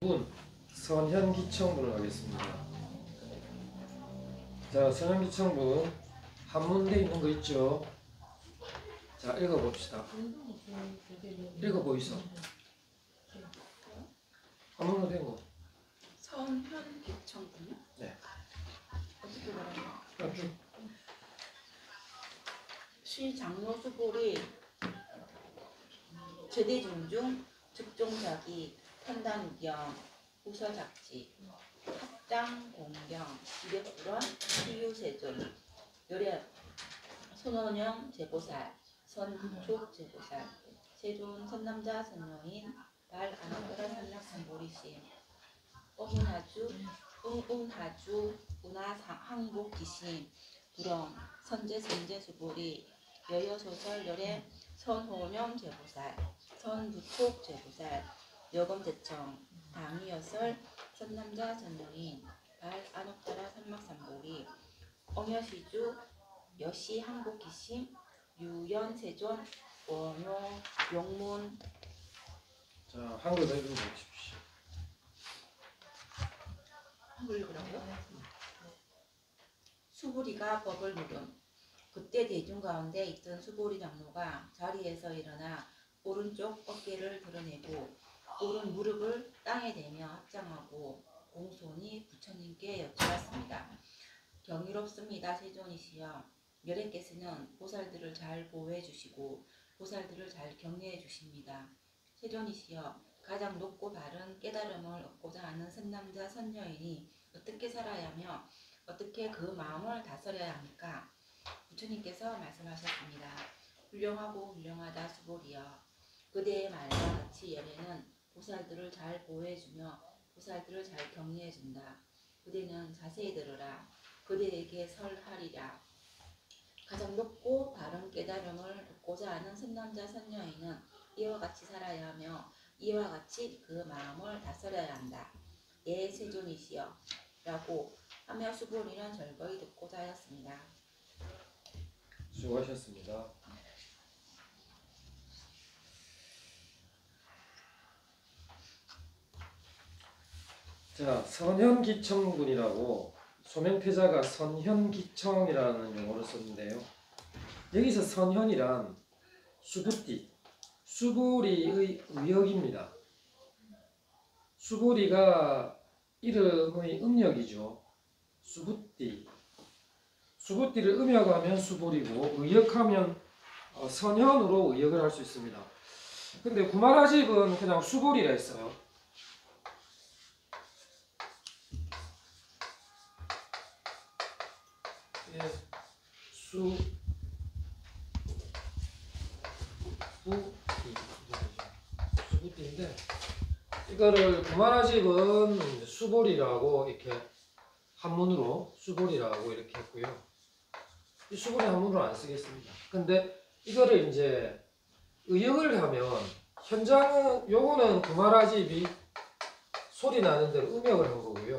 분 선현기청분을 하겠습니다. 자, 선현기청분 한문돼 있는 거 있죠? 자, 읽어봅시다. 읽어보이소. 한문으로 된 거. 선현기청분요? 네. 어떻게 말하나요? 쭉. 시장로수볼이 제대중중 즉종자기 편단우경 우서작지 합장공경 기백불원 희유세존 요래 손원영 제보살 선족 제보살 세존 선남자 선여인 발안하거라 산락산보리심 어문하주 응운하주 운하항복기심 구령 선제선제수보리 여여소설 열애 선호념 제보살 선부촉 제보살 여검대청 당이여설 선남자 선여인 발안옥따라 산막산보리 엉여시주 여시항복기심 유연세존 원효 용문. 자, 한글 읽어보십시오. 한글 읽으라고요? 수보리가 법을 물음. 그때 대중 가운데 있던 수보리 장로가 자리에서 일어나 오른쪽 어깨를 드러내고 오른 무릎을 땅에 대며 합장하고 공손히 부처님께 여쭈었습니다. 경이롭습니다. 세존이시여. 열애께서는 보살들을 잘 보호해 주시고 보살들을 잘 격려해 주십니다. 세존이시여. 가장 높고 바른 깨달음을 얻고자 하는 선남자 선여인이 어떻게 살아야 하며 어떻게 그 마음을 다스려야 합니까? 부처님께서 말씀하셨습니다. 훌륭하고 훌륭하다 수보리여. 그대의 말과 같이 열애는 보살들을 잘 보호해주며 보살들을 잘 격려해준다. 그대는 자세히 들으라. 그대에게 설하리라. 가장 높고 바른 깨달음을 얻고자 하는 선남자 선여인은 이와 같이 살아야 하며 이와 같이 그 마음을 다스려야 한다. 예, 세존이시여 라고 하며 수보리는 절거히 듣고자 하였습니다. 수고하셨습니다. 자, 선현기청분이라고 소명태자가 선현기청이라는 용어를 썼는데요. 여기서 선현이란 수부띠, 수보리의 의역입니다. 수보리가 이름의 음역이죠. 수부띠. 수부띠를 음역하면 수보리고 의역하면 선현으로 의역을 할 수 있습니다. 근데 구마라집은 그냥 수보리라 했어요. 수부띠인데 이거를 구마라집은 수보리라고 이렇게 한문으로 수보리라고 이렇게 했고요. 이 수보리 한문으로 안 쓰겠습니다. 근데 이거를 이제 의역을 하면 현장은 요거는 구마라집이 소리 나는 대로 음역을 한 거고요.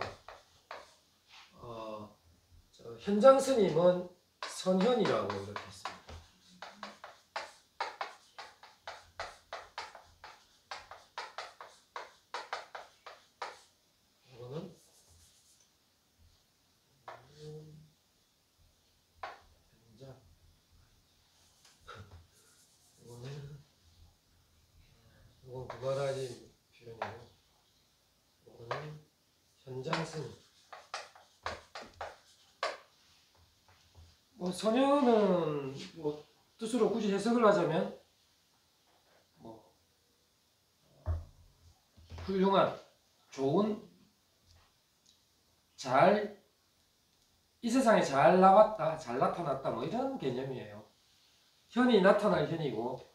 현장 스님은 선현이라고 이렇게 했습니다. 이거는 현장. 이건 구마라집 표현이고, 이거는 현장 스님. 선현은 뜻으로 굳이 해석을 하자면 훌륭한, 좋은, 이 세상에 잘 나왔다, 잘 나타났다 이런 개념이에요. 현이 나타날 현이고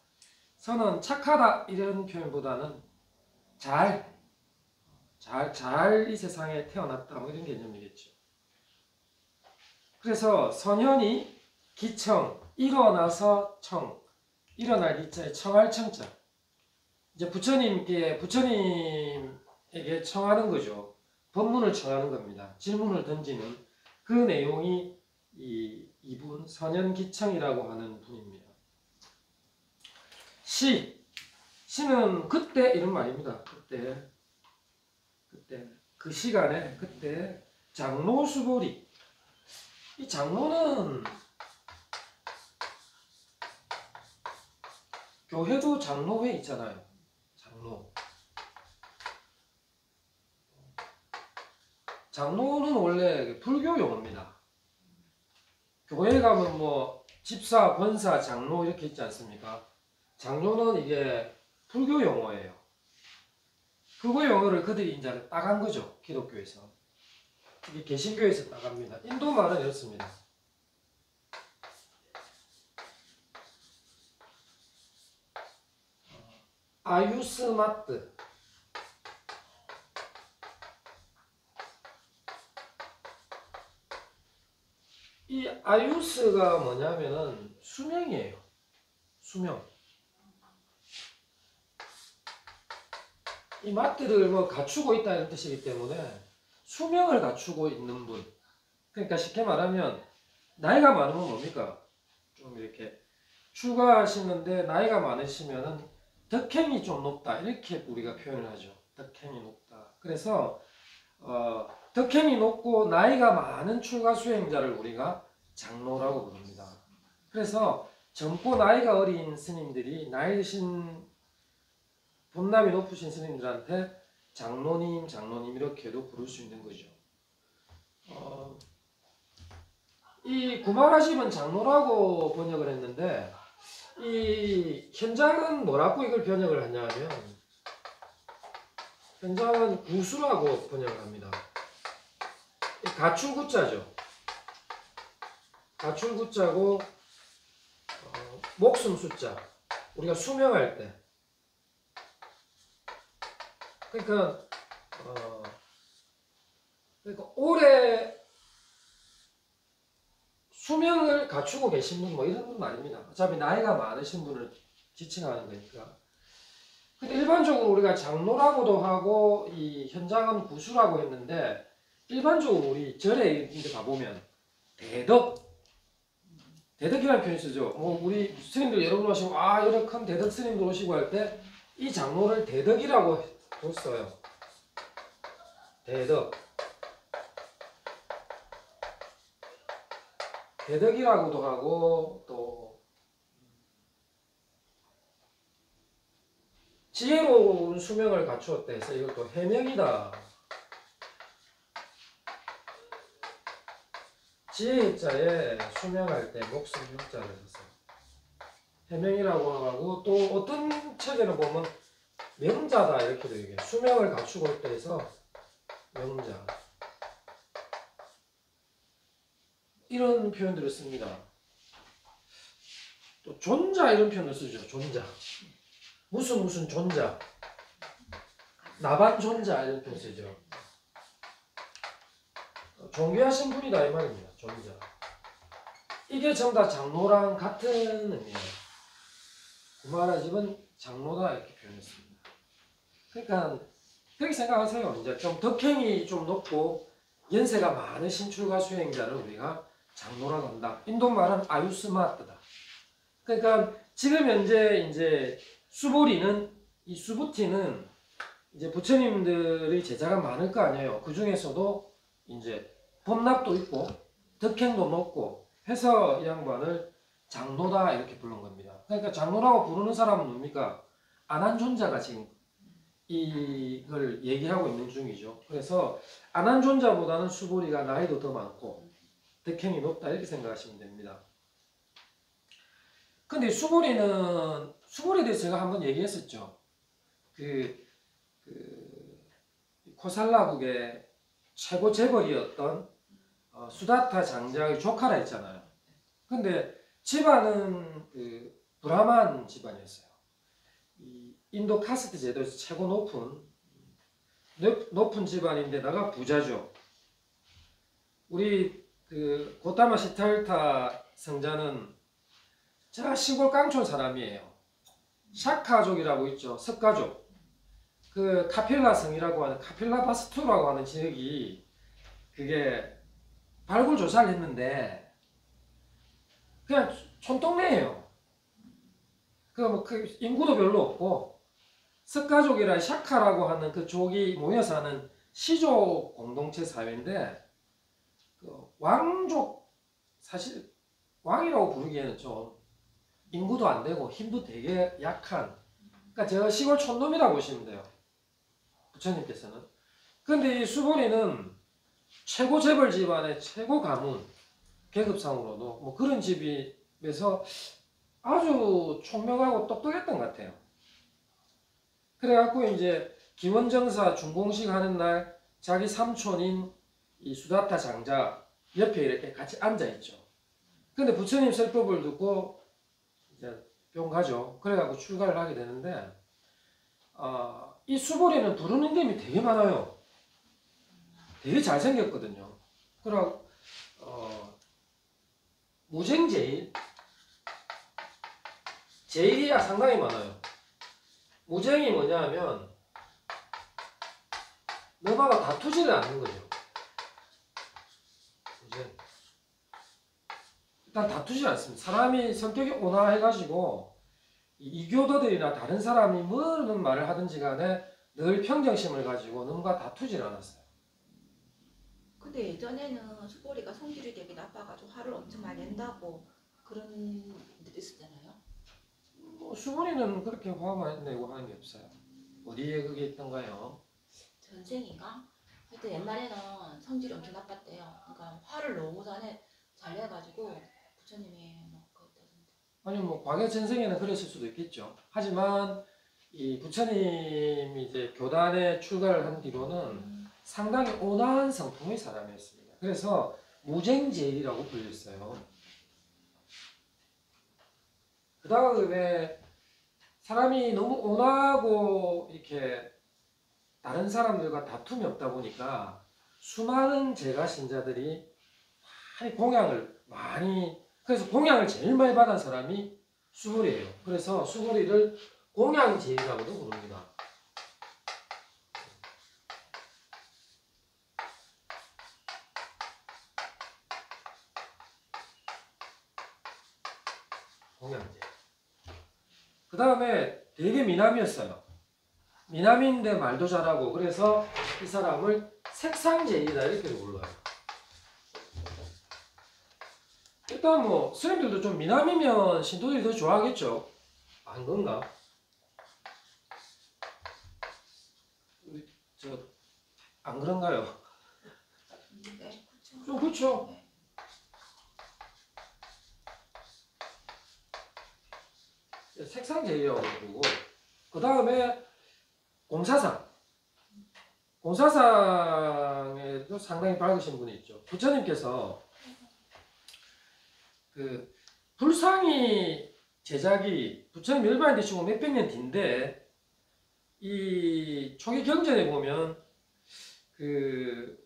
선은 착하다 이런 표현보다는 잘 이 세상에 태어났다 이런 개념이겠죠. 그래서 선현이 기청, 일어나서 청, 일어날 기자에 청할 청자. 이제 부처님에게 청하는 거죠. 법문을 청하는 겁니다. 질문을 던지는 그 내용이 이분 선현기청이라고 하는 분입니다. 시는 그때 이런 말입니다. 그때 그때 그 시간에 그때 장로 수보리 이 장로는 교회도 장로회 있잖아요. 장로는 원래 불교 용어입니다. 교회 가면 뭐 집사, 권사, 장로 이렇게 있지 않습니까? 장로는 이게 불교 용어예요. 그거 용어를 그들이 이제 따간 거죠. 기독교에서. 이게 개신교에서 따갑니다. 인도 말은 이렇습니다. 아유스마트. 이 아유스가 뭐냐면은 수명이에요. 수명. 이 마트를 뭐 갖추고 있다 이런 뜻이기 때문에 수명을 갖추고 있는 분. 그러니까 쉽게 말하면 나이가 많으면 뭡니까? 좀 이렇게 출가하시는데 나이가 많으시면은 덕행이 좀 높다 이렇게 우리가 표현을 하죠. 덕행이 높다. 그래서 덕행이 높고 나이가 많은 출가 수행자를 우리가 장로라고 부릅니다. 그래서 젊고 나이가 어린 스님들이 나이 드신 본남이 높으신 스님들한테 장로님, 장로님 이렇게도 부를 수 있는 거죠. 이 구마라집은 장로라고 번역을 했는데 이 현장은 뭐라고 이걸 번역을 하냐면 현장은 구수라고 번역을 합니다. 가출구자죠. 가출구자고 목숨 숫자 우리가 수명할 때 그러니까 오래 수명을 갖추고 계신 분 뭐 이런 분 아닙니다. 어차피 나이가 많으신 분을 지칭하는 거니까. 근데 일반적으로 우리가 장로라고도 하고 이 현장은 구수라고 했는데 일반적으로 우리 절에 이제 가보면 대덕이라는 표현을 쓰죠. 뭐 우리 스님들 여러분 오시고 여러 큰 대덕 스님들 오시고 할 때 이 장로를 대덕이라고 써요. 대덕이라고도 하고 또 지혜로운 수명을 갖추었다 해서 이것도 해명이다. 지혜자에 수명할 때 목숨 육자를 썼어요. 해명이라고 하고 또 어떤 책에는 보면 명자다 이렇게도 얘기해요. 수명을 갖추고 있다 해서 명자 이런 표현들을 씁니다. 또 존자 이런 표현을 쓰죠. 존자 무슨 존자 나반 존자 이런 표현 쓰죠. 존귀하신 분이다 이 말입니다. 존자 이게 전부 다 장로랑 같은 의미예요. 구마라집은 장로다 이렇게 표현했습니다. 그러니까 그렇게 생각하세요. 이제 좀 덕행이 좀 높고 연세가 많으신 출가 수행자를 우리가 장로라고 한다. 인도 말은 아유스마트다. 그러니까 지금 현재 이제 수보리는 이 수부티는 이제 부처님들의 제자가 많을 거 아니에요. 그 중에서도 이제 법락도 있고 덕행도 높고 해서 이 양반을 장로다 이렇게 부른 겁니다. 그러니까 장로라고 부르는 사람은 뭡니까? 안한존자가 지금 이걸 얘기하고 있는 중이죠. 그래서 안한존자보다는 수보리가 나이도 더 많고 덕행이 높다 이렇게 생각하시면 됩니다. 근데 수보리에 대해서 제가 한번 얘기했었죠. 코살라국의 최고 재벌이었던 수다타 장자의 조카라 했잖아요. 근데 집안은 브라만 집안이었어요. 이 인도 카스트 제도에서 최고 높은 집안인데다가 부자죠. 우리 고타마 시타르타 성자는 제가 시골 깡촌 사람이에요. 샤카족이라고 있죠. 석가족. 카필라 성이라고 하는 카필라 바스투라고 하는 지역이 그게 발굴 조사를 했는데 그냥 촌동네예요. 인구도 별로 없고 석가족이라 샤카라고 하는 그 족이 모여 사는 시족 공동체 사회인데 그 왕족 사실 왕이라고 부르기에는 좀 인구도 안 되고 힘도 되게 약한 그러니까 저 시골 촌놈이라고 보시면 돼요. 부처님께서는. 근데 이 수보리는 최고 재벌 집안의 최고 가문 계급상으로도 뭐 그런 집에서 아주 총명하고 똑똑했던 것 같아요. 그래갖고 이제 기원정사 준공식 하는 날 자기 삼촌인 이 수다타 장자 옆에 이렇게 같이 앉아 있죠. 근데 부처님 설법을 듣고 이제 병 가죠. 그래갖고 출가를 하게 되는데 이 수보리는 부르는 gem이 되게 많아요. 되게 잘생겼거든요. 그리고 무쟁제일 제일이야 상당히 많아요. 무쟁이 뭐냐 하면 너마가 다투지를 않는 거죠. 무쟁. 일단 다투지 않습니다. 사람이 성격이 온화해가지고 이교도들이나 다른 사람이 뭐는 말을 하든지 간에 늘 평정심을 가지고 누군가 다투질 않았어요. 근데 예전에는 수보리가 성질이 되게 나빠가지고 화를 엄청 많이 낸다고 그런 분들이 있었잖아요. 수보리는 그렇게 화 많이 내고 하는 게 없어요. 어디에 그게 있던가요? 전생인가? 하여튼 옛날에는 성질이 엄청 나빴대요. 그러니까 화를 너무 잘 내가지고 부처님이 막 그랬다던데. 아니 뭐 과거 전생에는 그랬을 수도 있겠죠. 하지만 이 부처님이 이제 교단에 출가를 한 뒤로는 상당히 온화한 성품의 사람이었습니다. 그래서 무쟁제일이라고 불렸어요. 그 다음에 사람이 너무 온화하고 이렇게 다른 사람들과 다툼이 없다 보니까 수많은 제가 신자들이 많이 공양을 그래서 공양을 제일 많이 받은 사람이 수보리예요. 그래서 수보리를 공양제일이라고도 부릅니다. 공양제. 그 다음에 되게 미남이었어요. 미남인데 말도 잘하고 그래서 이 사람을 색상제일이다 이렇게 불러요. 일단 뭐 스님들도 좀 미남이면 신도들이 더 좋아하겠죠. 안 그런가? 안 그런가요? 네, 그렇죠. 좀 그렇죠. 네. 색상제일이라고 부르고 그 다음에 공사상. 공사상에도 상당히 밝으신 분이 있죠. 부처님께서 그 불상이 제작이 부처님 일반인 대충 몇백 년 뒤인데 이 초기 경전에 보면 그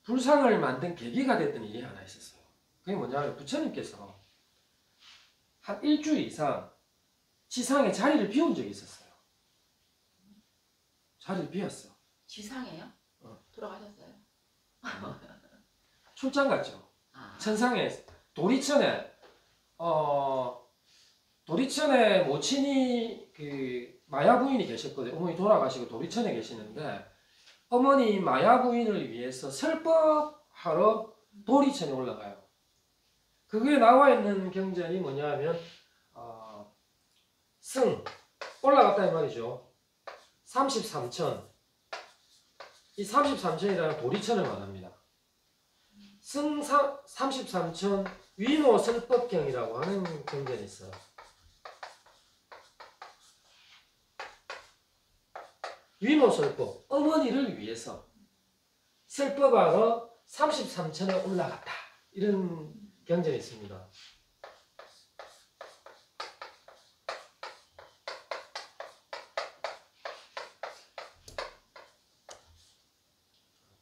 불상을 만든 계기가 됐던 일이 하나 있었어요. 그게 뭐냐면 부처님께서 한 일주일 이상 지상에 자리를 비운 적이 있었어요. 자리를 비웠어. 지상에요? 돌아가셨어요? 출장 갔죠. 천상에 도리천에 도리천에 모친이 그 마야 부인이 계셨거든요. 어머니 돌아가시고 도리천에 계시는데 어머니 마야 부인을 위해서 설법하러 도리천에 올라가요. 그게 나와 있는 경전이 뭐냐면 승 올라갔다 이 말이죠. 33천 이 33천이라는 도리천을 말합니다. 승 33천 위모 설법경이라고 하는 경전이 있어요. 위모 설법 어머니를 위해서 설법하러 33천에 올라갔다. 이런 경전이 있습니다.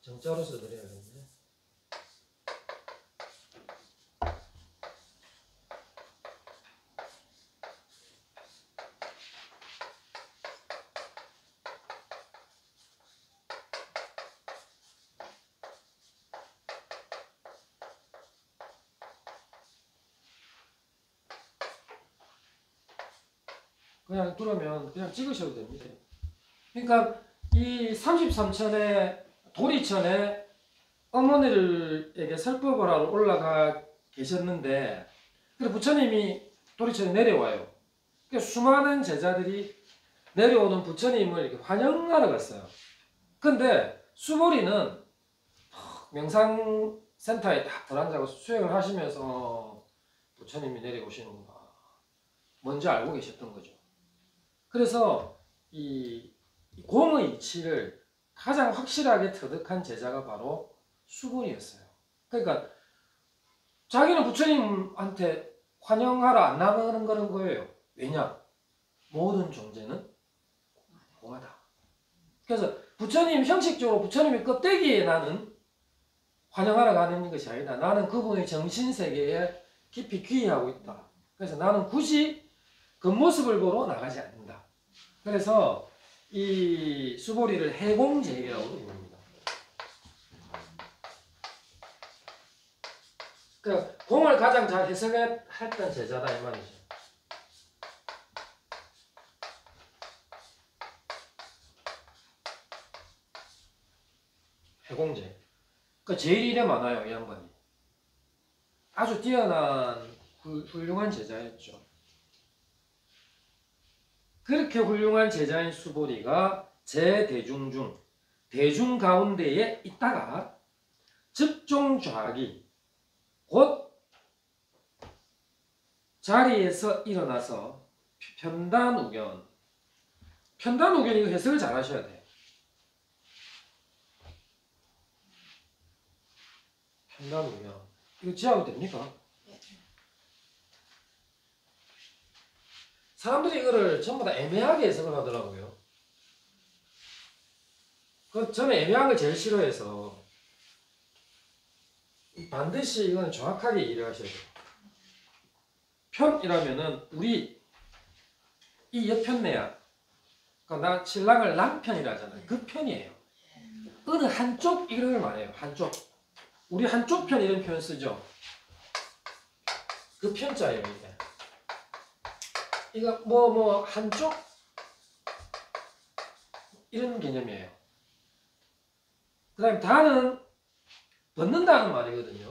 정자로 써드려야겠네. 그냥 그러면 그냥 찍으셔도 됩니다. 그러니까 이 33층의 도리천에 어머니에게 설법을 하러 올라가 계셨는데 그래 부처님이 도리천에 내려와요. 그러니까 수많은 제자들이 내려오는 부처님을 이렇게 환영하러 갔어요. 근데 수보리는 명상센터에 딱 들어앉아서 수행을 하시면서 부처님이 내려오시는구나 뭔지 알고 계셨던 거죠. 그래서 이 공의 이치를 가장 확실하게 터득한 제자가 바로 수본이었어요. 그러니까 자기는 부처님한테 환영하러 안 나가는 거는 거예요. 왜냐? 모든 존재는 공하다. 그래서 부처님 형식적으로 부처님의 껍데기에 나는 환영하러 가는 것이 아니다. 나는 그분의 정신세계에 깊이 귀의하고 있다. 그래서 나는 굳이 그 모습을 보러 나가지 않는다. 그래서 이 수보리를 해공제이라고 부릅니다. 그러니까 공을 가장 잘 해석했던 제자다 이 말이죠. 해공제. 그러니까 제일 일에 많아요 이 양반이. 아주 뛰어난 훌륭한 제자였죠. 그렇게 훌륭한 제자인 수보리가 제대중 중 대중 가운데에 있다가 즉종좌기 곧 자리에서 일어나서 편단우견. 편단우견 이거 해석을 잘 하셔야 돼요. 편단우견 이거 지하면 됩니까? 사람들이 이거를 전부 다 애매하게 해석을 하더라고요. 저는 애매한 걸 제일 싫어해서 반드시 이건 정확하게 이해하셔야 돼요. 편이라면은 우리 이 옆편내야. 그러니까 나 신랑을 남편이라 하잖아요. 그 편이에요. 어느 한쪽 이런 걸 말해요. 한쪽. 우리 한쪽 편 이런 표현 쓰죠. 그 편자예요 이게. 이거 뭐 한쪽 이런 개념이에요. 그 다음에 다는 벗는다는 말이거든요.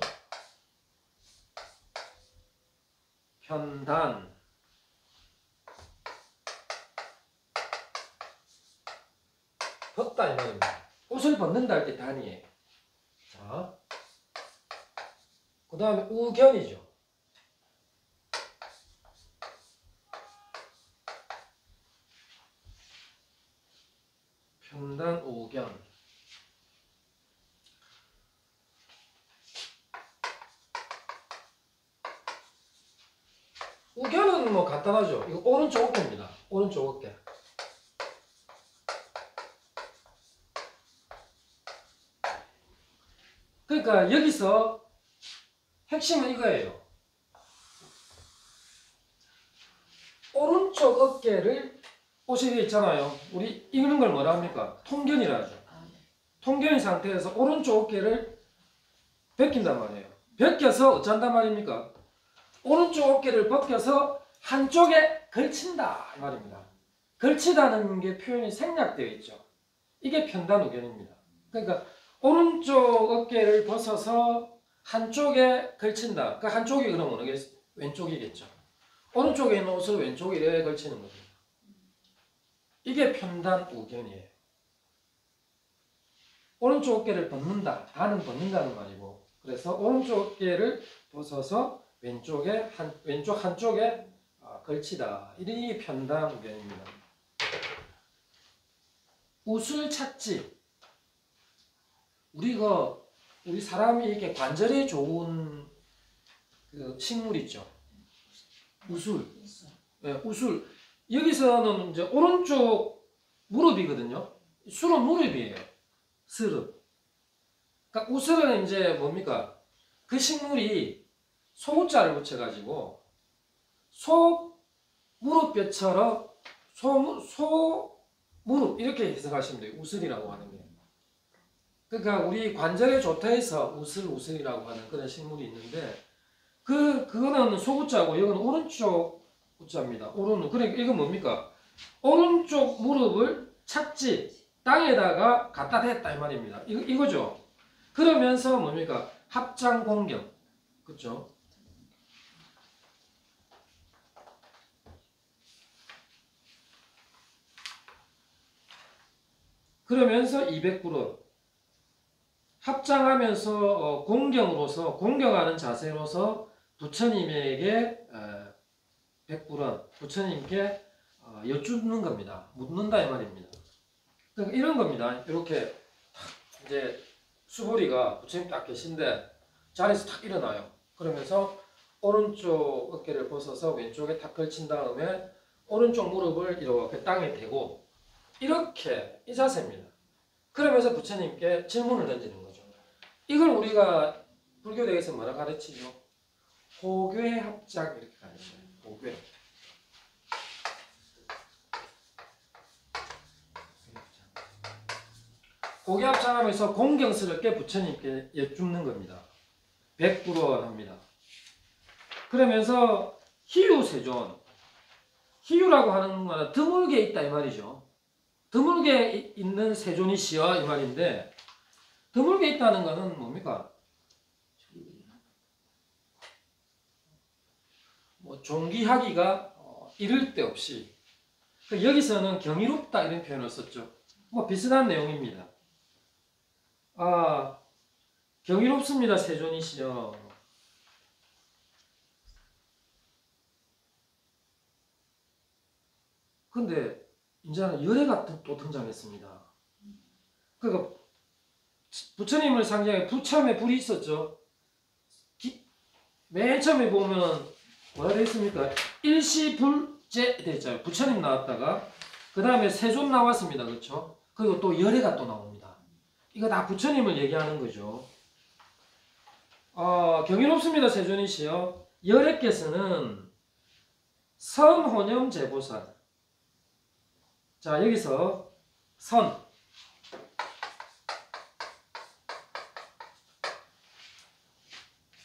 편단 벗다 이 말입니다. 옷을 벗는다 할 때 단이에요. 자, 그 다음에 우견이죠. 편단 우견. 우견은 뭐 간단하죠. 이거 오른쪽 어깨입니다. 오른쪽 어깨. 그러니까 여기서 핵심은 이거예요. 오른쪽 어깨를 옷이 되어 있잖아요. 우리 이런 걸 뭐라 합니까? 통견이라 하죠. 통견인 상태에서 오른쪽 어깨를 벗긴단 말이에요. 벗겨서 어쩐단 말입니까? 오른쪽 어깨를 벗겨서 한쪽에 걸친다 이 말입니다. 걸치다는 게 표현이 생략되어 있죠. 이게 편단우견입니다. 그러니까 오른쪽 어깨를 벗어서 한쪽에 걸친다. 그 한쪽이 그러면 왼쪽이겠죠. 오른쪽에 있는 옷을 왼쪽에 이렇게 걸치는 거죠. 이게 편단우견이에요. 오른쪽 어깨를 벗는다. 다는 벗는다는 말이고, 그래서 오른쪽 어깨를 벗어서 왼쪽 한쪽에 걸치다. 이게 편단우견입니다. 웃을 찾지. 우리 사람이 이렇게 관절에 좋은 그 식물 있죠. 우술. 네, 우술. 여기서는 이제 오른쪽 무릎이거든요. 술은 무릎이에요. 스릅. 그러니까 우술은 이제 뭡니까? 그 식물이 소자를 붙여가지고 무릎뼈처럼 무릎 이렇게 해석하시면 돼요. 우슬이라고 하는 게. 그러니까 우리 관절에 좋다 해서 우슬이라고 하는 그런 식물이 있는데 그거는 소구자고 이거는 오른쪽 구자입니다. 그러니까 이건 뭡니까? 오른쪽 무릎을 찾지 땅에다가 갖다 댔다 이 말입니다. 이거죠. 그러면서 뭡니까? 합장 공경. 그렇죠? 그러면서 200불은 합장하면서 공경으로서 공경하는 자세로서 부처님에게 100불은 부처님께 여쭙는 겁니다. 묻는다 이 말입니다. 그러니까 이런 겁니다. 이렇게 이제 수보리가 부처님 딱 계신데 자리에서 탁 일어나요. 그러면서 오른쪽 어깨를 벗어서 왼쪽에 탁 걸친 다음에 오른쪽 무릎을 이렇게 땅에 대고 이렇게 이 자세입니다. 그러면서 부처님께 질문을 던지는 거죠. 이걸 우리가 불교대에서 뭐라 가르치죠? 호괴합장 이렇게 가르쳐요. 호괴. 호괴합장하면서 공경스럽게 부처님께 여쭙는 겁니다. 100불원 합니다. 그러면서 희유세존. 희유라고 하는 거는 드물게 있다 이 말이죠. 드물게 있는 세존이시여 이 말인데 드물게 있다는 거는 뭡니까? 뭐 존귀하기가 이를 데 없이 여기서는 경이롭다 이런 표현을 썼죠. 뭐 비슷한 내용입니다. 경이롭습니다 세존이시여. 근데 이제는 열애가 또 등장했습니다. 그러니까 부처님을 상징해 부처에 불이 있었죠. 맨 처음에 보면 뭐라 되어 있습니까? 일시불제 되어 있잖아요. 부처님 나왔다가 그 다음에 세존 나왔습니다. 그렇죠? 그리고 또 열애가 또 나옵니다. 이거 다 부처님을 얘기하는 거죠. 경이롭습니다 세존이시여. 열애께서는 선혼염 제보살. 자 여기서 선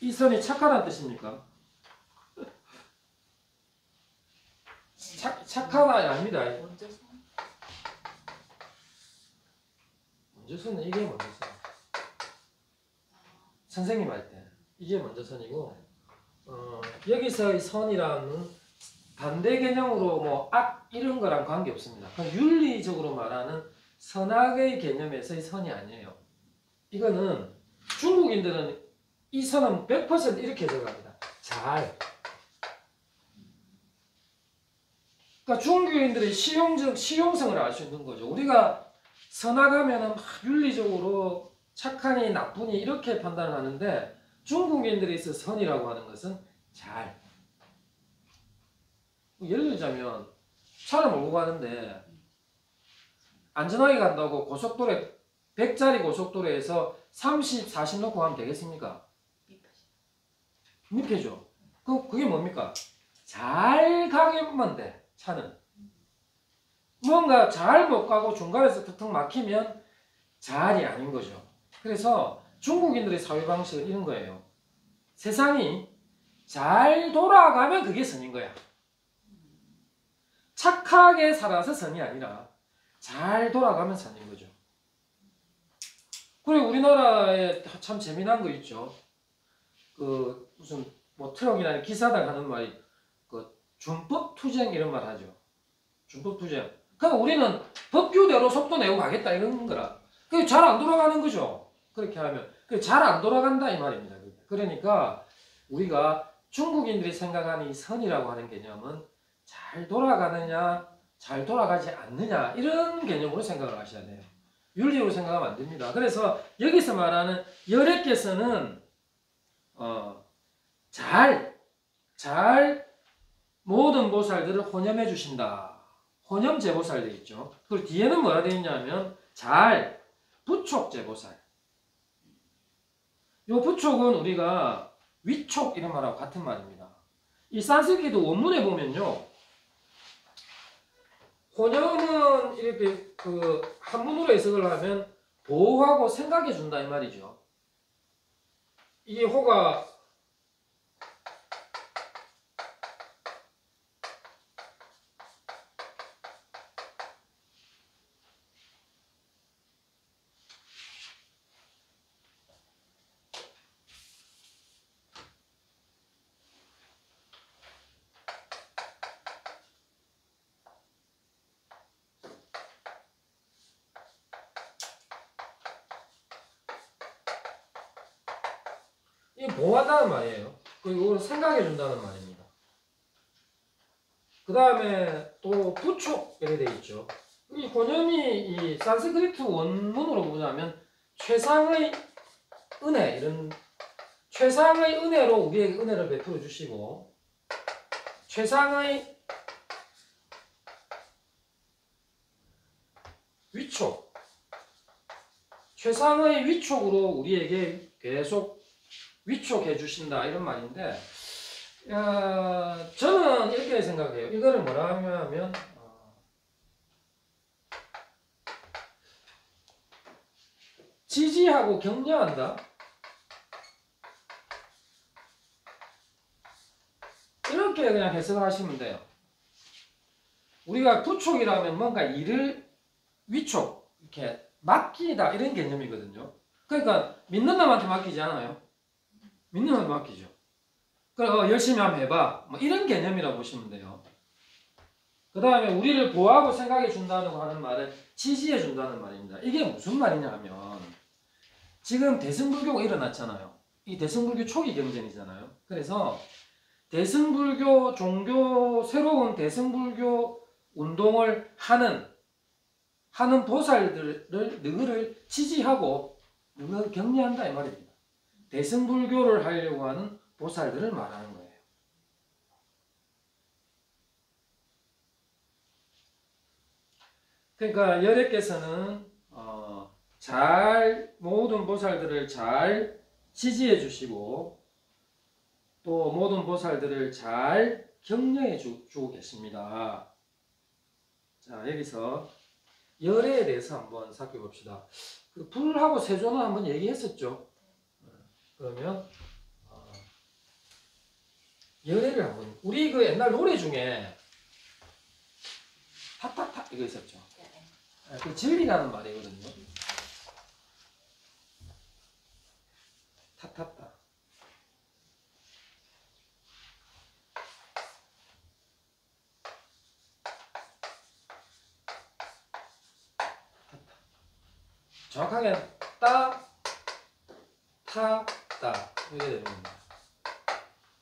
이 선이 착하다는 뜻입니까? 착하다 아닙니다. 먼저 선은 이게 먼저 선. 선생님 할 때 이게 먼저 선이고 여기서 이 선이라는 반대 개념으로 뭐 악 이런 거랑 관계 없습니다. 윤리적으로 말하는 선악의 개념에서의 선이 아니에요. 이거는 중국인들은 이 선은 100% 이렇게 적합니다. 잘. 그러니까 중국인들의 실용성을 알 수 있는 거죠. 우리가 선악하면은 막 윤리적으로 착하니 나쁘니 이렇게 판단을 하는데 중국인들이 있어 선이라고 하는 것은 잘. 예를 들자면 차를 몰고 가는데 안전하게 간다고 고속도로에 100짜리 고속도로에서 30, 40 놓고 가면 되겠습니까? 밉해죠. 그게 뭡니까? 잘 가기만 돼. 차는. 뭔가 잘 못 가고 중간에서 툭툭 막히면 잘이 아닌 거죠. 그래서 중국인들의 사회 방식은 이런 거예요. 세상이 잘 돌아가면 그게 선인 거야. 착하게 살아서 선이 아니라 잘 돌아가면 선인 거죠. 그리고 우리나라에 참 재미난 거 있죠. 무슨 뭐 트럭이나 기사들 하는 말이 준법 투쟁 이런 말 하죠. 준법 투쟁. 그러니까 우리는 법규대로 속도 내고 가겠다 이런 거라. 그게 잘 안 돌아가는 거죠. 그렇게 하면 잘 안 돌아간다 이 말입니다. 그러니까 우리가 중국인들이 생각하는 이 선이라고 하는 개념은 잘 돌아가느냐, 잘 돌아가지 않느냐 이런 개념으로 생각을 하셔야 돼요. 윤리로 생각하면 안 됩니다. 그래서 여기서 말하는 열애께서는 잘 모든 보살들을 혼염해 주신다. 혼염 제보살 되어 있죠. 그리고 뒤에는 뭐라 되어 있냐면 잘 부촉 제보살. 이 부촉은 우리가 위촉 이런 말하고 같은 말입니다. 이 산스크리트 원문에 보면요. 혼염은 이렇게 한문으로 해석을 하면 보호하고 생각해 준다 이 말이죠. 이게 호가 이 보호한다는 말이에요. 그리고 생각해 준다는 말입니다. 그 다음에 또 부촉 이렇게 돼 있죠. 이 고념이 이 산스크리트 원문으로 보자면 최상의 은혜 이런 최상의 은혜로 우리에게 은혜를 베풀어 주시고 최상의 위촉 최상의 위촉으로 우리에게 계속 위촉해 주신다 이런 말인데 저는 이렇게 생각해요. 이거를 뭐라 하면 지지하고 격려한다. 이렇게 그냥 해석을 하시면 돼요. 우리가 부촉이라면 뭔가 일을 위촉, 이렇게 맡기다 이런 개념이거든요. 그러니까 믿는 놈한테 맡기지 않아요. 믿는 놈한테 맡기죠. 그래 열심히 한번 해봐. 뭐 이런 개념이라고 보시면 돼요. 그 다음에 우리를 보호하고 생각해 준다고 하는 말은 지지해 준다는 말입니다. 이게 무슨 말이냐 하면 지금 대승불교가 일어났잖아요. 이 대승불교 초기 경전이잖아요. 그래서 대승불교 종교 새로운 대승불교 운동을 하는 보살들을 너희를 지지하고 너희를 격려한다 이 말입니다. 대승불교를 하려고 하는 보살들을 말하는 거예요. 그러니까 열애께서는 모든 보살들을 잘 지지해 주시고 또 모든 보살들을 잘 격려해 주고 계십니다. 자, 여기서 열애에 대해서 한번 살펴봅시다. 그 불하고 세조는 한번 얘기했었죠. 그러면 열애를 한번 우리 그 옛날 노래 중에 타타타 이거 있었죠. 그 진리라는 말이거든요. 타타타. 정확하게 따, 타, 따 이렇게 되는 겁니다.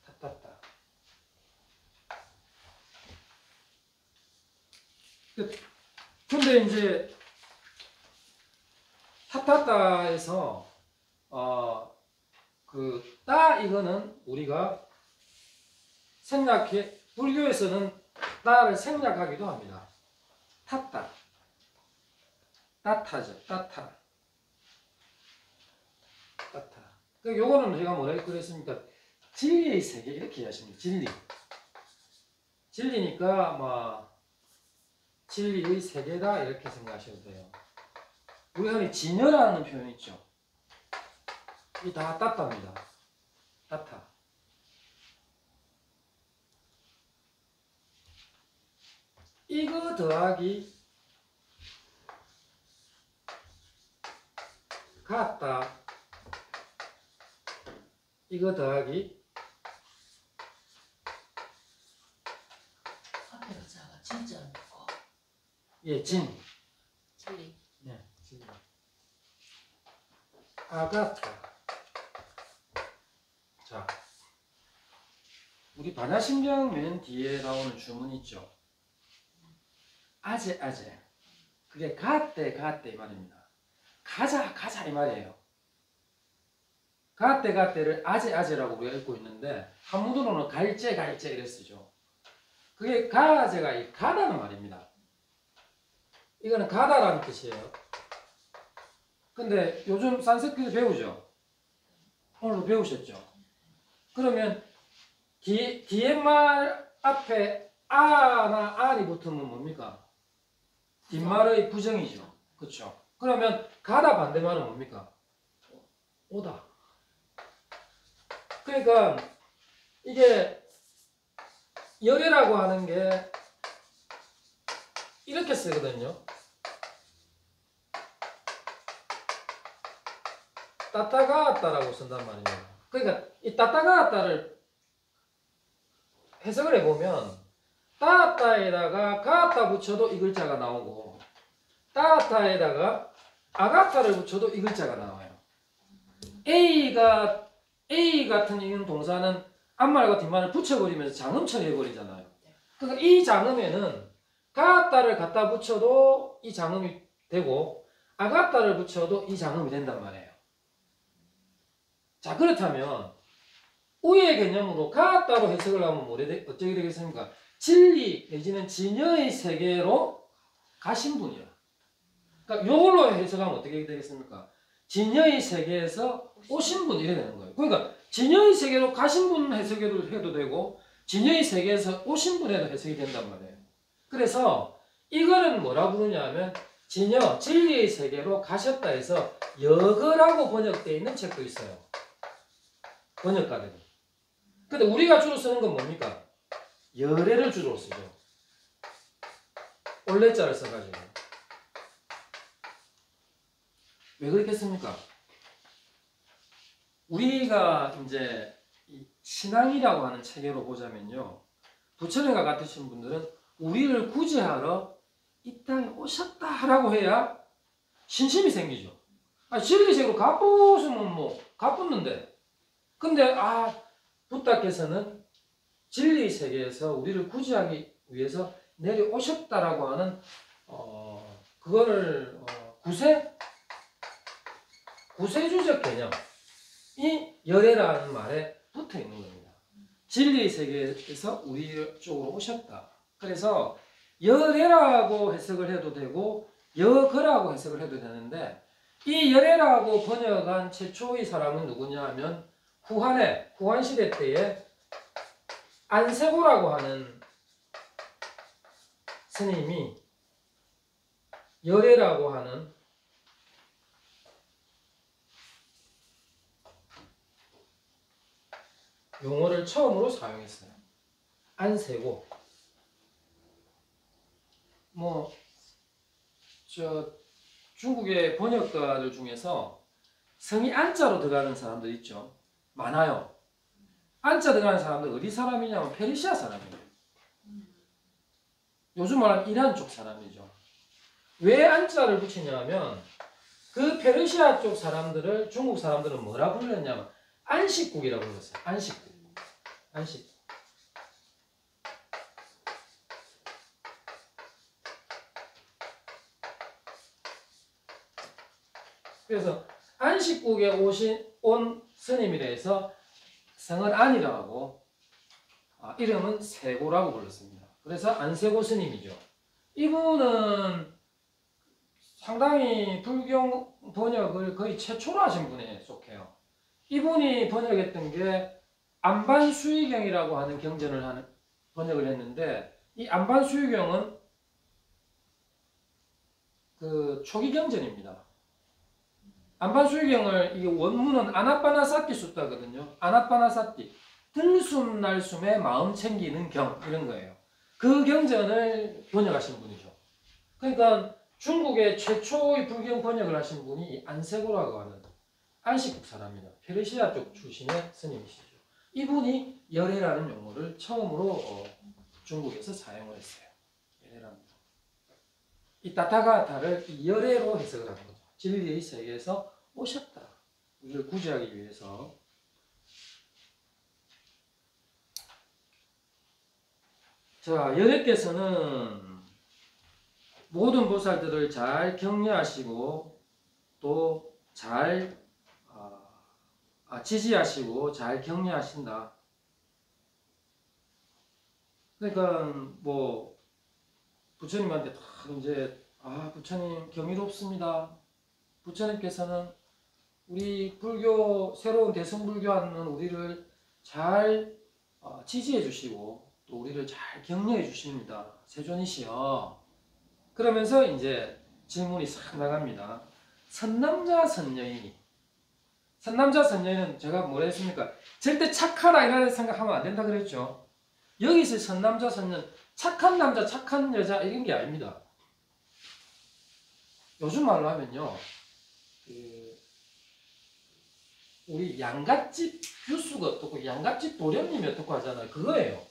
타타타. 근데 이제 타타타에서 그 따 이거는 우리가 생략해 불교에서는 따를 생략하기도 합니다. 타따 따타죠. 따타 따타. 그 요거는 제가 뭐라 그랬습니까? 진리의 세계 이렇게 이해하십니다. 진리니까 뭐 진리의 세계다 이렇게 생각하셔도 돼요. 우리가 흔히 진여라는 표현 있죠. 이 다 따따입니다. 따타. 이거 더하기 같다. 이거 더하기 앞에가 작아 진짜 거. 예, 진리. 네, 진리. 아가타. 자, 우리 반야심경 맨 뒤에 나오는 주문 있죠. 아제. 그게 가떼 이 말입니다. 가자 이 말이에요. 가떼를 아제라고 우리가 읽고 있는데 한문으로는 갈제 이래 쓰죠. 그게 가제가 가다는 말입니다. 이거는 가다라는 뜻이에요. 근데 요즘 산스크리트 배우죠? 오늘도 배우셨죠? 그러면 뒤에 말 앞에 아나 알이 붙으면 뭡니까? 뒷말의 부정이죠. 그렇죠? 그러면 가다 반대말은 뭡니까? 오다. 그러니까 이게 열애라고 하는 게 이렇게 쓰거든요. 따따가따라고 쓴단 말입니다. 그러니까 이 따따가따를 해석을 해보면 따따에다가 가따 붙여도 이 글자가 나오고 따따에다가 아가타를 붙여도 이 글자가 나와요. A가 A 같은 이런 동사는 앞말과 뒷말을 붙여버리면서 장음 처리해버리잖아요. 그러니까 이 장음에는 가따를 갖다 붙여도 이 장음이 되고 아가따를 붙여도 이 장음이 된단 말이에요. 자, 그렇다면 우의 개념으로 가따로 해석을 하면 어떻게 되겠습니까? 진리 내지는 진여의 세계로 가신 분이라. 그러니까 이걸로 해석하면 어떻게 되겠습니까? 진여의 세계에서 오신 분 이래 되는 거예요. 그러니까 진여의 세계로 가신 분 해석을 해도 되고 진여의 세계에서 오신 분에도 해석이 된단 말이에요. 그래서 이거는 뭐라 부르냐면 진여, 진리의 세계로 가셨다 해서 여거라고 번역되어 있는 책도 있어요. 번역가들이. 근데 우리가 주로 쓰는 건 뭡니까? 열애를 주로 쓰죠. 올레자를 써가지고. 왜 그렇겠습니까? 우리가 이제 이 신앙이라고 하는 체계로 보자면요. 부처님과 같으신 분들은 우리를 구제하러 이 땅에 오셨다라고 해야 신심이 생기죠. 진리sek으로 가쁘으면 뭐 가쁘는데. 근데 부다께서는 진리 세계에서 우리를 구제하기 위해서 내려오셨다라고 하는 그거를 구세주적 개념이 열애라는 말에 붙어 있는 겁니다. 진리의 세계에서 우리 쪽으로 오셨다. 그래서 열애라고 해석을 해도 되고 여거라고 해석을 해도 되는데 이 열애라고 번역한 최초의 사람은 누구냐 하면 후한시대 때에 안세고라고 하는 스님이 열애라고 하는 용어를 처음으로 사용했어요. 안세고. 중국의 번역가들 중에서 성이 안자로 들어가는 사람들 있죠. 많아요. 안자 들어가는 사람들 어디 사람이냐면 페르시아 사람이에요. 요즘 말하는 이란 쪽 사람이죠. 왜 안자를 붙이냐면 그 페르시아 쪽 사람들을 중국 사람들은 뭐라 불렀냐면 안식국이라고 불렀어요. 안식국. 그래서 안식국에 온 스님이라 해서 성은 안이라고 하고 이름은 세고라고 불렀습니다. 그래서 안세고 스님이죠. 이분은 상당히 불경 번역을 거의 최초로 하신 분에 속해요. 이분이 번역했던 게 안반수의경이라고 하는 경전을 번역을 했는데 이 안반수의경은 그 초기 경전입니다. 안반수의경을 이게 원문은 아나빠나사티 숫다거든요. 아나빠나사티 들숨 날숨에 마음 챙기는 경 이런 거예요. 그 경전을 번역하신 분이죠. 그러니까 중국의 최초의 불경 번역을 하신 분이 안세고라고 하는 안식국 사람이다. 페르시아 쪽 출신의 스님이시죠. 이분이 열애라는 용어를 처음으로 중국에서 사용을 했어요. 열애라는 용어. 이 타타가타를 열애로 해석을 하는 거죠. 진리의 세계에서 오셨다. 우리를 구제하기 위해서. 자, 열애께서는 모든 보살들을 잘 격려하시고 또 잘 지지하시고 잘 격려하신다. 그러니까 부처님한테 다 이제 부처님 경이롭습니다. 부처님께서는 우리 불교 새로운 대승불교하는 우리를 잘 지지해 주시고 또 우리를 잘 격려해 주십니다. 세존이시여. 그러면서 이제 질문이 싹 나갑니다. 선남자 선녀이니. 선남자 선녀는 제가 뭐라 했습니까? 절대 착하다 이런 생각하면 안 된다 그랬죠. 여기서 선남자 선녀는 착한 남자 착한 여자 이런 게 아닙니다. 요즘 말로 하면요. 우리 양갓집 교수가 어떻고 양갓집 도련님이 어떻고 하잖아요. 그거예요.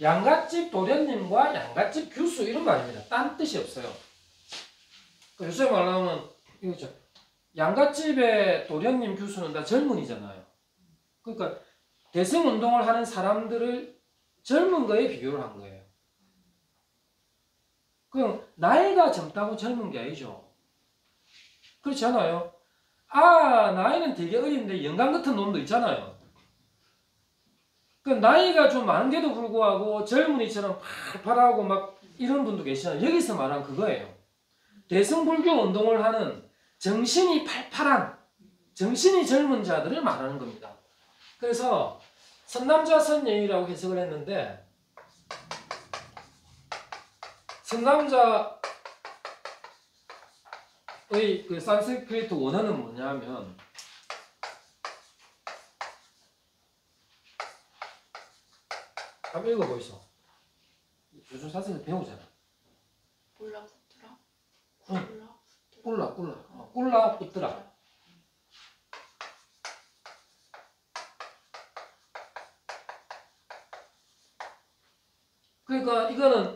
양갓집 도련님과 양갓집 교수 이런 거 아닙니다. 딴 뜻이 없어요. 요새 말로 하면 이거죠. 양갓집의 도련님 교수는 다 젊은이잖아요. 그러니까 대승 운동을 하는 사람들을 젊은 거에 비교를 한 거예요. 그럼 나이가 젊다고 젊은 게 아니죠. 그렇지 않아요? 나이는 되게 어린데 영감 같은 놈도 있잖아요. 그 나이가 좀 많은데도 불구하고 젊은이처럼 팔팔하고 막 이런 분도 계시잖아요. 여기서 말한 그거예요. 대승불교 운동을 하는 정신이 팔팔한, 정신이 젊은 자들을 말하는 겁니다. 그래서 선남자 선여인이라고 해석을 했는데, 선남자의 그 산스크리트 원어는 뭐냐면 한번 읽어보이소. 요즘 사슬을 배우잖아. 꿀라 붙더라. 응. 꿀라 꿀라 붙더라. 그러니까 이거는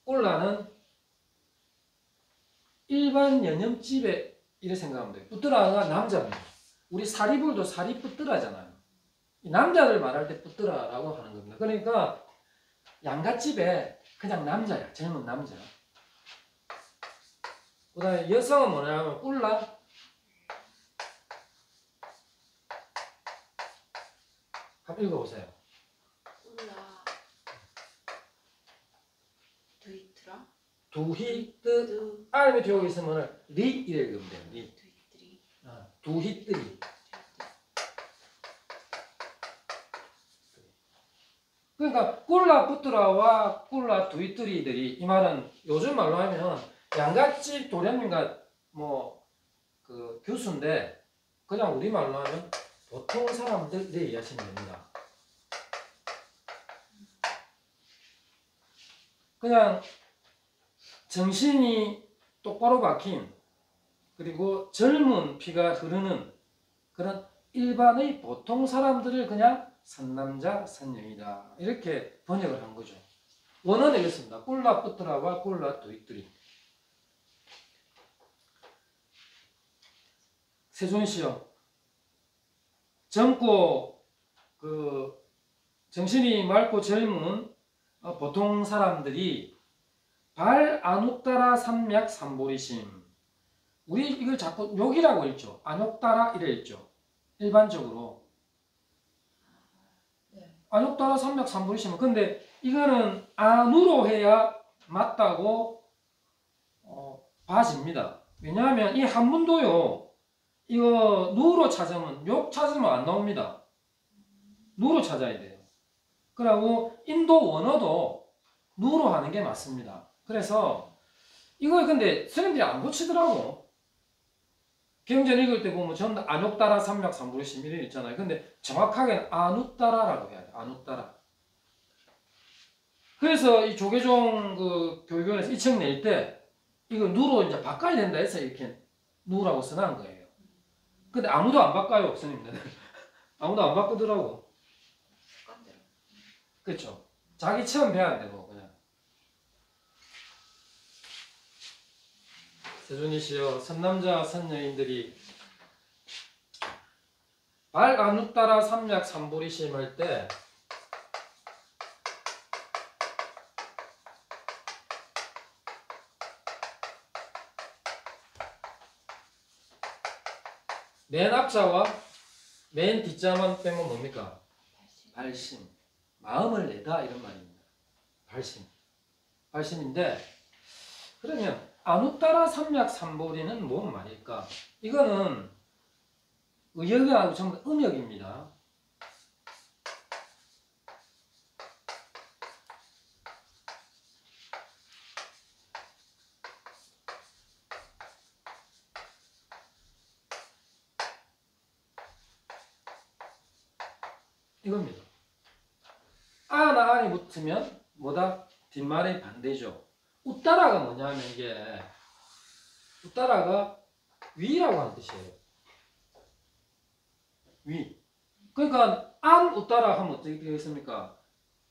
꿀라는 일반 연염집에 이렇게 생각하면 돼요. 뿌뜨라가 남자입니다. 우리 사리불도 사리 뿌뜨라잖아요. 남자를 말할 때 뿌뜨라라고 하는 겁니다. 그러니까 양갓집에 그냥 남자야. 젊은 남자. 그 다음에 여성은 뭐냐면 꿀라. 한번 읽어보세요. 꿀라 드이트라 두히뜨 알 밑에 여기 있으면 리 이래 읽으면 돼요. 리. 드이트리 두히뜨리. 그러니까 꿀라 뿌뜨라와 꿀라 두히뜨리들이 이 말은 요즘 말로 하면 양갓집 도련님과 뭐 그 교수인데 그냥 우리 말로 하면 보통 사람들 이래 이해하시면 됩니다. 그냥 정신이 똑바로 박힌 그리고 젊은 피가 흐르는 그런 일반의 보통 사람들을 그냥 선남자 선녀이다 이렇게 번역을 한 거죠. 원어는 이렇습니다. 꿀라 뿌뜨라와 꿀라 두이뜨리. 세존시요. 젊고 그 정신이 맑고 젊은 보통 사람들이 발 안웃따라 삼맥 삼보리심. 우리 이걸 자꾸 욕이라고 읽죠. 안웃따라 이래 읽죠. 일반적으로. 네. 안웃따라 삼맥 삼보리심. 근데 이거는 안으로 해야 맞다고 봐집니다. 왜냐하면 이 한문도요. 이거 누로 찾으면 욕 찾으면 안 나옵니다. 누로 찾아야 돼요. 그리고 인도 원어도 누로 하는 게 맞습니다. 그래서 이걸 근데 스님들이 안 고치더라고. 경전 읽을 때 보면 전부 안웃따라 삼맥 삼보리심 이래 있잖아요. 근데 정확하게는 안웃따라라고 해야 돼. 안웃따라. 그래서 이 조계종 그 교육원에서 이 책 낼 때 이거 누로 이제 바꿔야 된다 해서 이렇게 누라고 써놓은 거예요. 근데 아무도 안 바꿔요, 스님들. 아무도 안 바꾸더라고. 그렇죠. 자기 체험 배워야 되고 그냥. 세존이시여, 선남자 선여인들이 발 안웃따라 삼약 삼보리심 할 때 맨 앞자와 맨 뒷자만 빼면 뭡니까? 발심. 마음을 내다 이런 말입니다. 발심. 발심인데 그러면 안웃따라 삼약 삼보리는 뭔 말일까? 이거는 의역이 아니고 전부 음역입니다. 이겁니다. 아나 안이 붙으면 뭐다? 뒷말의 반대죠. 웃따라가 뭐냐면 이게 웃따라가 위라고 하는 뜻이에요. 위. 그러니까 안 웃따라 하면 어떻게 되겠습니까?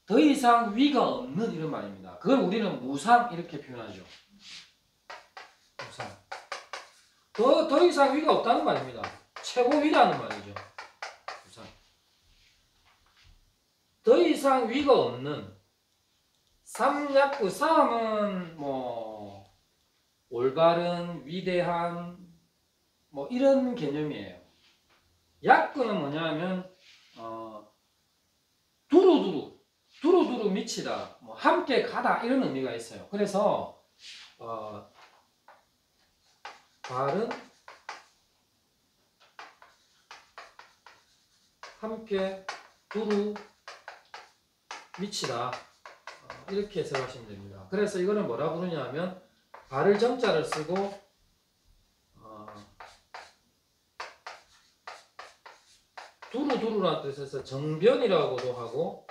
더 이상 위가 없는 이런 말입니다. 그걸 우리는 무상 이렇게 표현하죠. 무상. 더 이상 위가 없다는 말입니다. 최고위라는 말이죠. 무상. 더 이상 위가 없는 삼약, 그 삼은 뭐 올바른, 위대한 뭐 이런 개념이에요. 약근은 뭐냐면 두루두루 미치다, 뭐 함께 가다 이런 의미가 있어요. 그래서 발은 함께 두루 미치다, 이렇게 해석하시면 됩니다. 그래서 이거는 뭐라 부르냐면 발을 정자를 쓰고 두루두루라는 뜻에서 정변이라고도 하고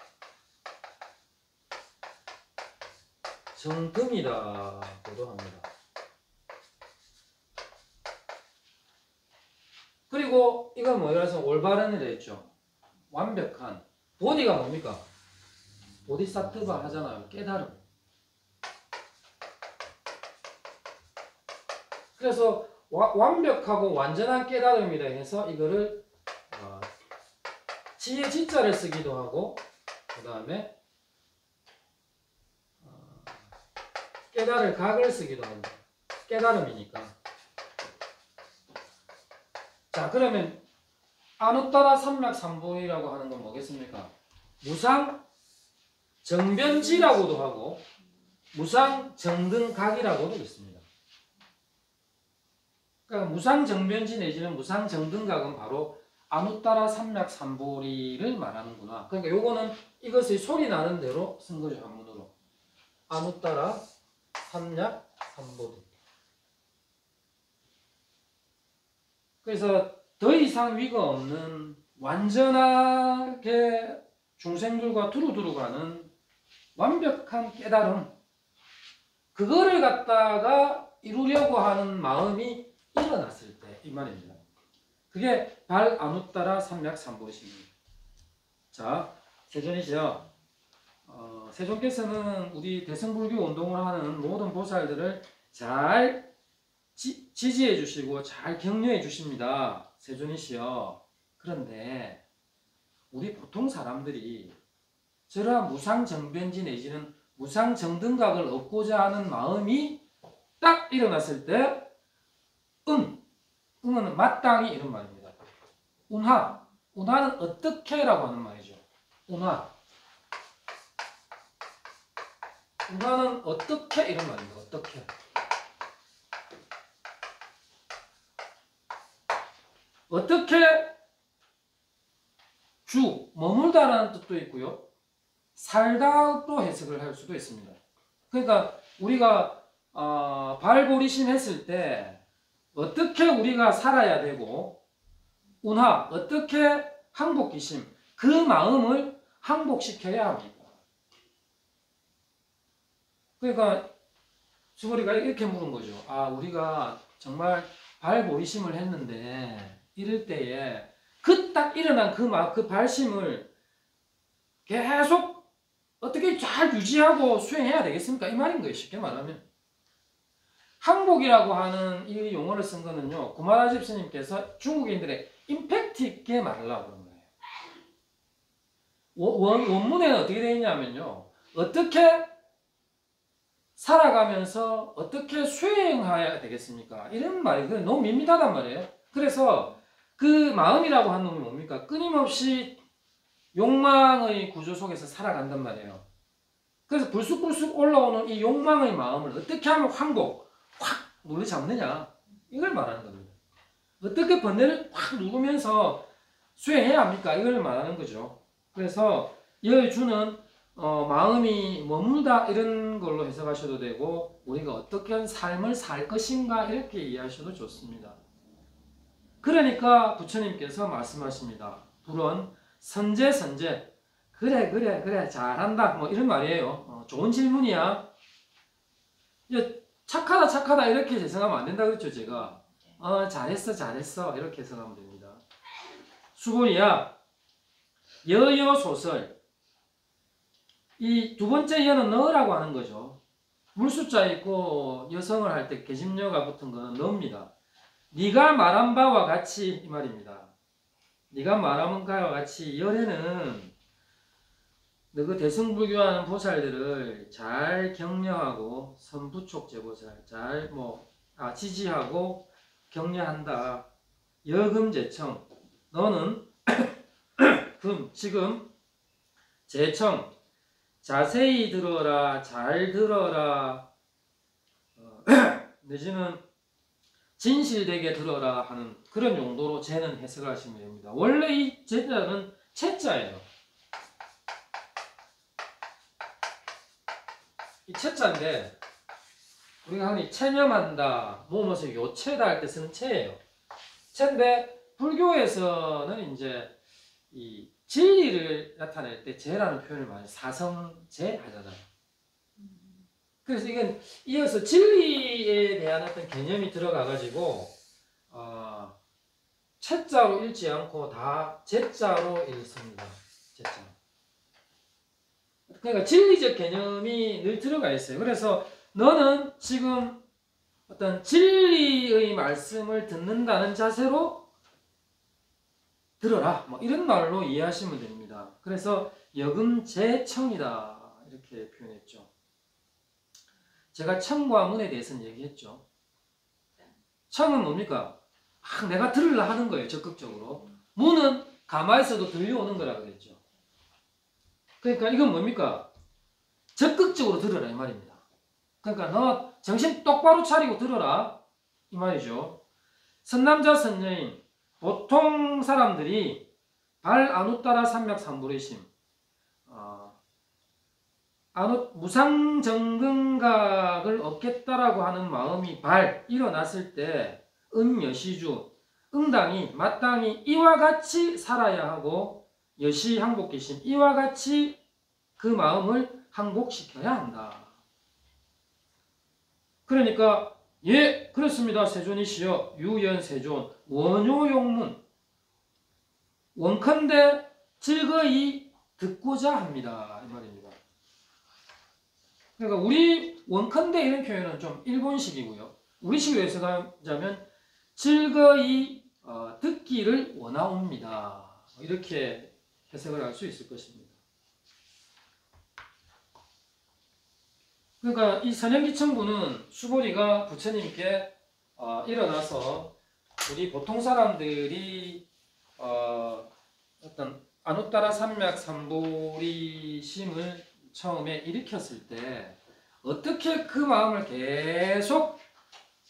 정금이라고도 합니다. 그리고 이건 뭐라서 올바른이라 했죠. 완벽한. 보디가 뭡니까? 보디사트바 하잖아요. 깨달음. 그래서 완벽하고 완전한 깨달음이라 해서 이거를 지혜 지자를 쓰기도 하고, 그 다음에 깨달을 각을 쓰기도 합니다. 깨달음이니까. 자, 그러면 아누따라 삼맥삼보이라고 하는 건 뭐겠습니까? 무상 정변지라고도 하고 무상 정등각이라고도 있습니다. 그러니까 무상 정변지 내지는 무상 정등각은 바로 아누따라 삼맥삼보리를 말하는구나. 그러니까 요거는 이것의 소리 나는 대로 쓴 거죠, 한문으로. 아누따라 삼맥삼보리. 그래서 더 이상 위가 없는 완전하게 중생들과 두루두루 가는 완벽한 깨달음, 그거를 갖다가 이루려고 하는 마음이 일어났을 때 이 말입니다. 그게 발 아누따라 삼맥삼보시입니다. 자, 세존이시여, 세존께서는 우리 대승불교 운동을 하는 모든 보살들을 잘 지지해 주시고 잘 격려해 주십니다. 세존이시여. 그런데 우리 보통 사람들이 저러한 무상정변지 내지는 무상정등각을 얻고자 하는 마음이 딱 일어났을 때 응은 마땅히 이런 말입니다. 운하는 어떻게라고 하는 말이죠. 운하는 어떻게 이런 말입니다. 어떻게. 어떻게 머물다라는 뜻도 있고요. 살다도 해석을 할 수도 있습니다. 그러니까 우리가 발고리심 했을 때 어떻게 우리가 살아야 되고, 어떻게 항복기심, 그 마음을 항복시켜야 합니다. 그러니까 수고리가 이렇게 물은 거죠. 우리가 정말 발고리심을 했는데 이럴 때에 딱 일어난 그 발심을 계속 어떻게 잘 유지하고 수행해야 되겠습니까? 이 말인 거예요. 쉽게 말하면. 항복이라고 하는 이 용어를 쓴 거는요, 구마라집 스님께서 중국인들의 임팩트 있게 말하려고 그런 거예요. 원문에는 어떻게 되어 있냐면요, 어떻게 살아가면서 어떻게 수행해야 되겠습니까? 이런 말이 너무 밋밋하단 말이에요. 그래서 그 마음이라고 하는 놈이 뭡니까? 끊임없이 욕망의 구조 속에서 살아간단 말이에요. 그래서 불쑥불쑥 올라오는 이 욕망의 마음을 어떻게 하면 확 눌러잡느냐, 이걸 말하는 겁니다. 어떻게 번뇌를 확 누르면서 수행해야 합니까? 이걸 말하는 거죠. 그래서 여주는 마음이 머물다 이런 걸로 해석하셔도 되고, 우리가 어떻게 삶을 살 것인가 이렇게 이해하셔도 좋습니다. 그러니까 부처님께서 말씀하십니다. 불은 선제 그래 잘한다 뭐 이런 말이에요. 좋은 질문이야. 착하다 이렇게 해석하면 안 된다 그랬죠. 제가 잘했어 이렇게 해석하면 됩니다. 수곤이야. 여여소설, 이 두 번째 여는 너라고 하는 거죠. 물숫자 있고 여성을 할 때 계집녀가 붙은 거는 너입니다. 네가 말한 바와 같이 이 말입니다. 네가 말한 바와 같이 열에는 그 대승불교하는 보살들을 잘 격려하고 선부촉제보살 잘 지지하고 격려한다. 여금제청 너는 지금 제청 자세히 들어라 잘 들어라 내지는 진실되게 들어라 하는 그런 용도로 제는 해석을 하시면 됩니다. 원래 이 제자는 채자예요. 이 채자인데 우리가 흔히 체념한다, 뭐뭐서 요체다 할 때 쓰는 체예요. 체인데 불교에서는 이제 이 진리를 나타낼 때 제라는 표현을 많이 사성제 하잖아요. 그래서 이건 이어서 진리에 대한 어떤 개념이 들어가가지고 채자로 읽지 않고 다 제자로 읽습니다. 제자. 그러니까 진리적 개념이 늘 들어가 있어요. 그래서 너는 지금 어떤 진리의 말씀을 듣는다는 자세로 들어라. 뭐 이런 말로 이해하시면 됩니다. 그래서 여금제청이다 이렇게 표현했죠. 제가 청과 문에 대해서는 얘기했죠. 청은 뭡니까? 내가 들으려 하는 거예요. 적극적으로. 문은 가만히 있어도 들려오는 거라 그랬죠. 그러니까 이건 뭡니까? 적극적으로 들어라 이 말입니다. 그러니까 너 정신 똑바로 차리고 들어라 이 말이죠. 선남자 선녀인 보통 사람들이 발 안웃따라 삼맥삼불의심 무상정근각을 얻겠다라고 하는 마음이 일어났을 때 은여시주 응당이 마땅히 이와 같이 살아야 하고 여시 항복기심 이와 같이 그 마음을 항복시켜야 한다. 그러니까 예 그렇습니다. 세존이시여 유연세존 원효용문 원컨대 즐거이 듣고자 합니다. 이 말입니다. 그러니까 우리 원컨대 이런 표현은 좀 일본식이고요. 우리식으로 해석하자면 즐거이 듣기를 원하옵니다. 이렇게 해석을 할 수 있을 것입니다. 그러니까 이 선현기청부는 수보리가 부처님께 일어나서 우리 보통 사람들이 어떤 안웃따라 삼맥삼보리심을 처음에 일으켰을 때 어떻게 그 마음을 계속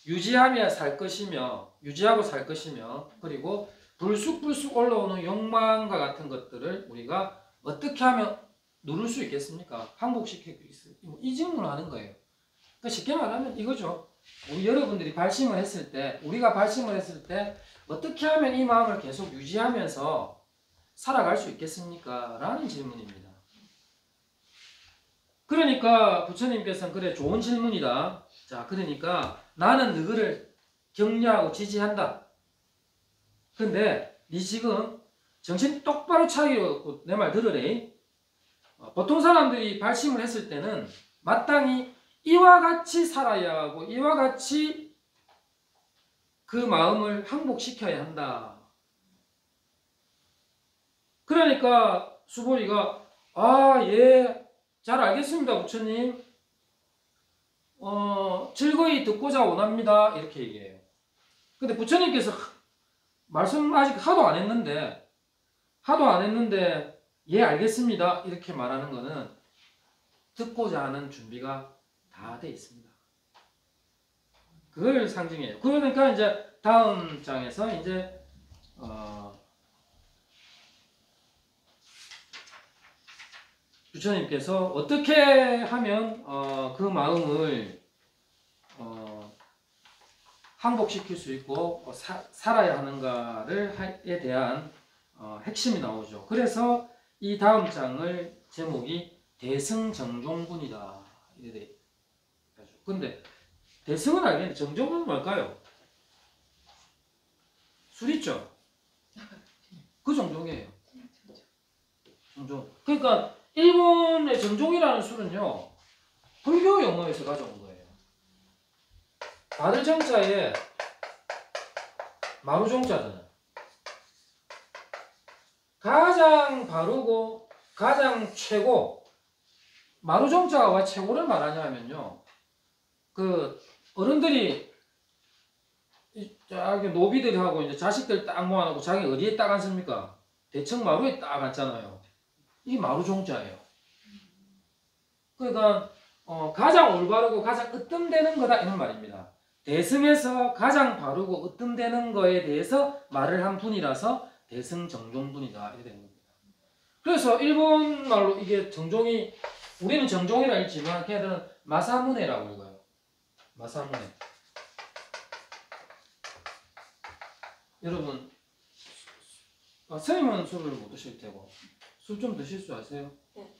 유지하고 살 것이며 그리고 불쑥불쑥 올라오는 욕망과 같은 것들을 우리가 어떻게 하면 누를 수 있겠습니까? 항복시키고 있어요. 이 질문을 하는 거예요. 그러니까 쉽게 말하면 이거죠. 여러분들이 발심을 했을 때, 우리가 발심을 했을 때 어떻게 하면 이 마음을 계속 유지하면서 살아갈 수 있겠습니까? 라는 질문입니다. 그러니까 부처님께서는 그래 좋은 질문이다. 자, 그러니까 나는 너희를 격려하고 지지한다. 근데 네 지금 정신 똑바로 차리고 내 말 들으래. 보통 사람들이 발심을 했을 때는 마땅히 이와 같이 살아야 하고 이와 같이 그 마음을 항복시켜야 한다. 그러니까 수보리가 예, 잘 알겠습니다 부처님. 즐거이 듣고자 원합니다. 이렇게 얘기해요. 근데 부처님께서 말씀 아직 하도 안 했는데 예 알겠습니다 이렇게 말하는 거는 듣고자 하는 준비가 다 돼 있습니다. 그걸 상징해요. 그러니까 이제 다음 장에서 이제 부처님께서 어떻게 하면 그 마음을 항복시킬 수 있고 살아야 하는가에 대한 핵심이 나오죠. 그래서 이 다음 장을 제목이 대승정종분이다. 이래 가지고. 근데 대승은 알겠는데 정종은 뭘까요? 술 있죠? 그 정종이에요. 정종. 그러니까 일본의 정종이라는 술은요 불교 용어에서 가져온 거예요. 바를 정자에 마루 종자잖아요. 가장 바르고 가장 최고 마루종자가 왜 최고를 말하냐면요. 그 어른들이 저기 노비들이 하고 이제 자식들 딱 모아놓고 자기 어디에 딱 앉습니까? 대청 마루에 딱 앉잖아요. 이게 마루종자예요. 그러니까 가장 올바르고 가장 으뜸되는 거다 이런 말입니다. 대승에서 가장 바르고 으뜸되는 거에 대해서 말을 한 분이라서 대승정종분이다 이렇게 되는 겁니다. 그래서 일본 말로 이게 정종이 우리는 정종이라 읽지만 걔들은 마사무네라고 읽어요. 마사무네. 여러분 선생님은 술을 못 드실 테고 술 좀 드실 줄 아세요? 네.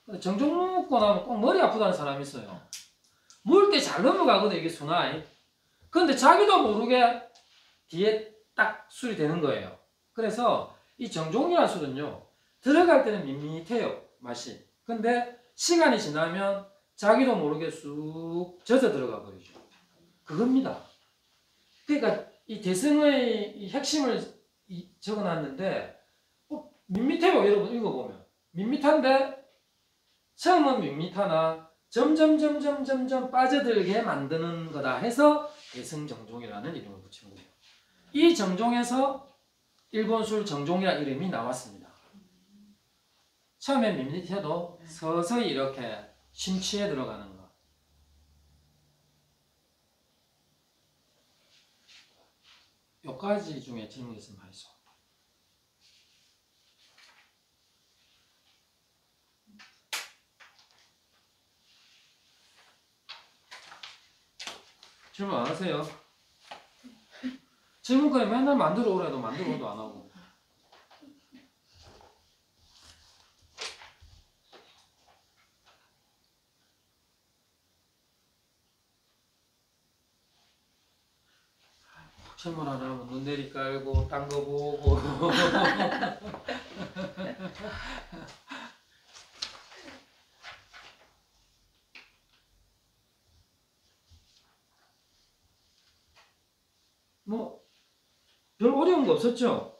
근데 정종 먹고 나면 꼭 머리 아프다는 사람이 있어요. 먹을 때 잘 넘어가거든 이게 순하이. 근데 자기도 모르게 뒤에 딱 술이 되는 거예요. 그래서 이 정종이라는 술은요 들어갈 때는 밋밋해요 맛이. 근데 시간이 지나면 자기도 모르게 쑥 젖어 들어가 버리죠. 그겁니다. 그러니까 이 대승의 이 핵심을 적어놨는데 밋밋해요. 여러분 읽어보면 밋밋한데 처음은 밋밋하나 점점 빠져들게 만드는 거다 해서 대승정종이라는 이름을 붙인 거예요. 이 정종에서 일본 술 정종이라는 이름이 나왔습니다. 처음엔 밋밋해도 서서히 이렇게 심취해 들어가는 거. 몇 가지 중에 질문 있으면 하시죠. 질문 안 하세요? 질문까지 맨날 만들어 오래도 만들어 오도 안 하고. 질문 안 하면 눈 내리 깔고 딴 거 보고. 뭐 별 어려운 거 없었죠?